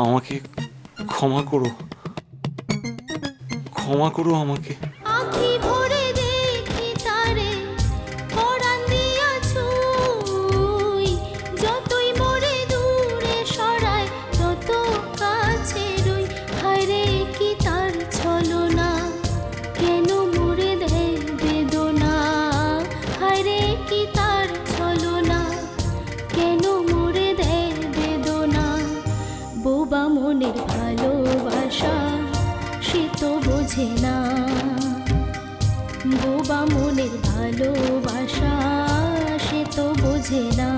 আমাকে ক্ষমা করো, ক্ষমা করো আমাকে। আঁখি ভরে দেখি তারে পরাণ দিয়া ছুঁই, যতই মোরে দূরে সরায় তত কাছে রই। হায়রে কি তার ছলনা, কেন মোরে দেয় বেদনা। হায়রে কি তার ছলনা, কেন মোরে দেয় বেদনা। বোবা মনের ভালোবাসা সে তো বোঝে না, বোবা মনের ভালোবাসা সে তো বোঝে না।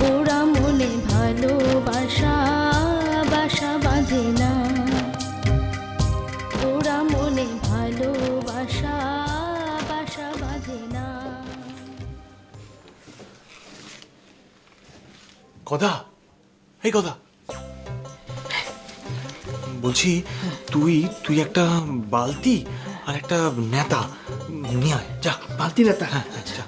ওরা মনে ভালোবাসা বাসা বাঁধে না, ওরা মনে ভালোবাসা বাসা বাঁধে না। কথা, এই কথা বলছি, তুই একটা বালতি আর একটা নেতা নিয়ে আয়, যা। বালতি নেতা? হ্যাঁ, যা।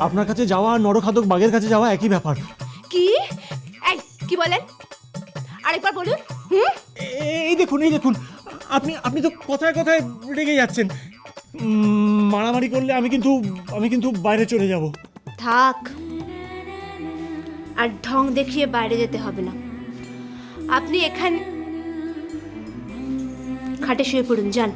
আপনার কাছে যাওয়া আর নরখাদক বাঘের কাছে যাওয়া একই ব্যাপার। কি? এই কি বলেন? আরেকবার বলুন। এই দেখুন, আপনি তো কথায় কথায় রেগে যাচ্ছেন। মারামারি করলে আমি কিন্তু বাইরে চলে যাব। থাক, আর ঢং দেখিয়ে বাইরে যেতে হবে না। আপনি এখানে খাটে শুয়ে পড়ুন, যান।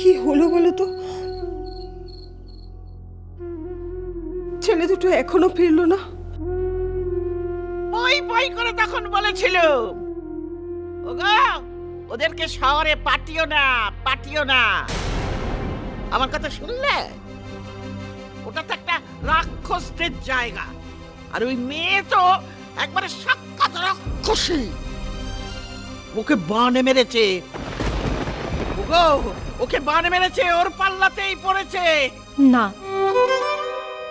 কি হলো বলো তো? ছেলে দুটো এখনো ফিরলো না। বই বই করে তখন বলেছিল, ওগো ওদেরকে শহরে পাঠিও না। আমার কথা শুনলে? ওটা তো একটা রাক্ষসদের জায়গা, আর ওই মেয়ে তো একবারে সাক্ষাৎ রাক্ষসী। ওকে বানে মেরেছে, ওগো ওকে বানে মেরেছে, ওর পাল্লাতেই পড়েছে। না,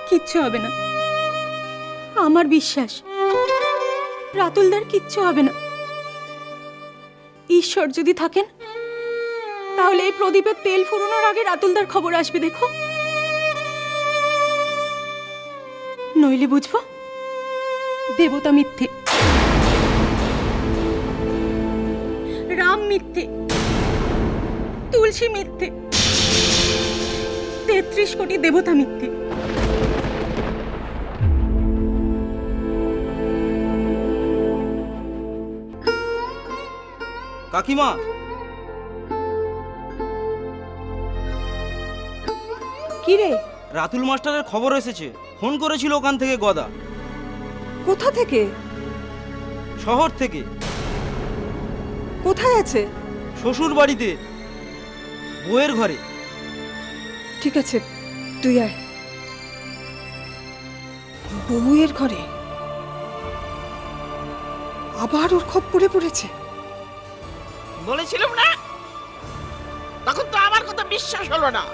কিচ্ছু হবে না, আমার বিশ্বাস রাতুলদার কিচ্ছু হবে না। ঈশ্বর যদি থাকেন তাহলে এই প্রদীপের তেল ফুরানোর আগে রাতুলদার খবর আসবে, দেখো। নইলে বুঝবো দেবতা মিথ্যে, রাম মিথ্যে, তুলসী মিথ্যে, 33 কোটি দেবতা মিথ্যে। কাকিমা, কি রে? রাতুল মাস্টারের খবর এসেছে, ফোন করেছিল ওখান থেকে গদা। কোথা থেকে? শহর থেকে। কোথায় আছে? শ্বশুর বাড়িতে, বউয়ের ঘরে। ঠিক আছে, তুই আয়। বউয়ের ঘরে আবার ওর খপ্পরে পড়েছে। বলেছিলাম না, তখন তো আমার কথা বিশ্বাস হলো না।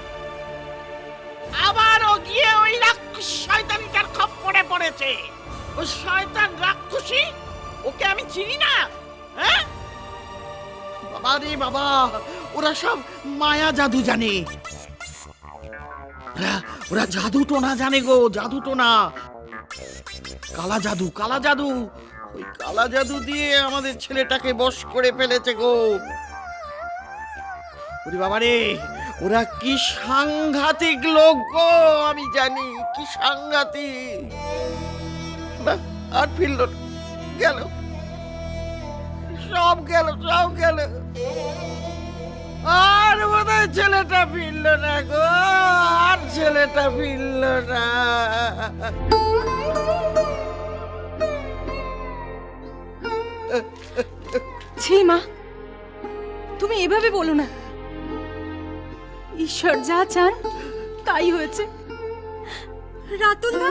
আবারও গিয়ে ওই রাক্ষস শয়তানটার খপ্পরে পড়েছে। ওই শয়তান রাক্ষসী, ওকে আমি চিনি না? হ্যাঁ বাবা রে বাবা, ওরা সব মায়া জাদু জানে। ওরা জাদু টোনা জানে গো, জাদু টোনা, কালা জাদু, কালা জাদু। ওই কালা জাদু দিয়ে আমাদের ছেলেটাকে বশ করে ফেলেছে গো। ওরে বাবা রে, ওরা কি সাংঘাতিক লোক গো, আমি জানি কি সাংঘাতিক। না, আর ফিরল না, গেল, সব গেল, সব গেল। আর বোধহয় ছেলেটা ফিরল না গো, আর ছেলেটা ফিরল না। ছি মা, তুমি এভাবে বলো না। ঈশ্বর যা চান তাই হয়েছে। রাতুল দা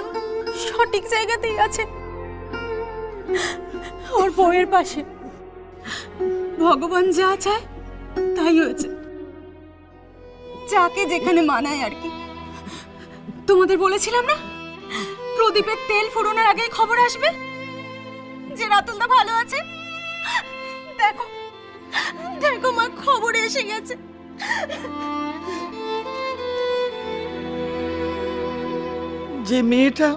সঠিক জায়গাতেই আছেন, ওর বউয়ের পাশে। ভগবান যা চায় তাই হয়েছে, যাকে যেখানে মানায় আর কি। তোমাদের বলেছিলাম না, প্রদীপের তেল ফুরোনোর আগেই খবর আসবে যে রাতুল দা ভালো আছে। দেখো দেখো মা, খবর এসে গেছে। যে মেয়েটা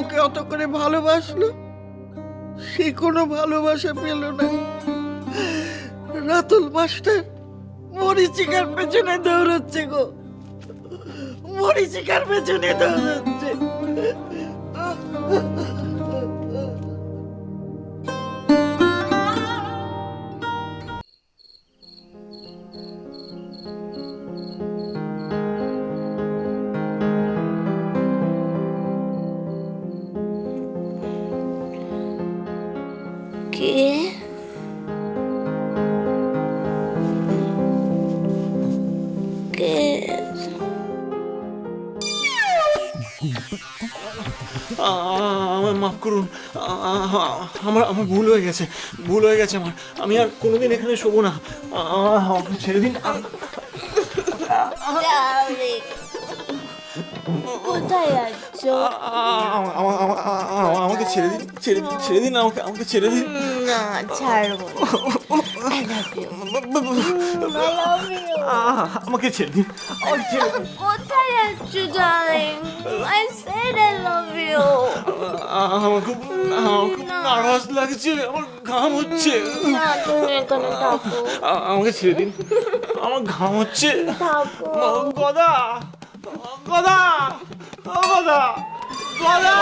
ওকে অত করে ভালোবাসলো, সে কোনো ভালোবাসা পেল না। রাতুল মাস্টার মরিচিকার পেছনে দৌড়চ্ছে গো, মরিচিকার পেছনে দৌড়চ্ছে। কে? কে? আমায় মাফ করুন, আমার আমার ভুল হয়ে গেছে, ভুল হয়ে গেছে আমার। আমি আর কোনোদিন এখানে শোবো না, আমাকে ছেড়ে দিন। কোথায় যাচ্ছ? আমাকে ছেড়ে দিন, ছেড়ে দিন, ছেড়ে দিন, আমাকে আমাকে ছেড়ে দিন। না, ছাড়বো না। I love you. I love you. আমাকে ছেড়ে দিন, আমাকে ছেড়ে দিন। কোথায় যাচ্ছ darling? I said I love you. আমার খুব নার্ভাস লাগছে, আমার ঘাম হচ্ছে। না, তুমি এখানে থাকো। আমাকে ছেড়ে দিন, আমার ঘাম হচ্ছে। থাকো। গদা, গদা, গদা, গদা।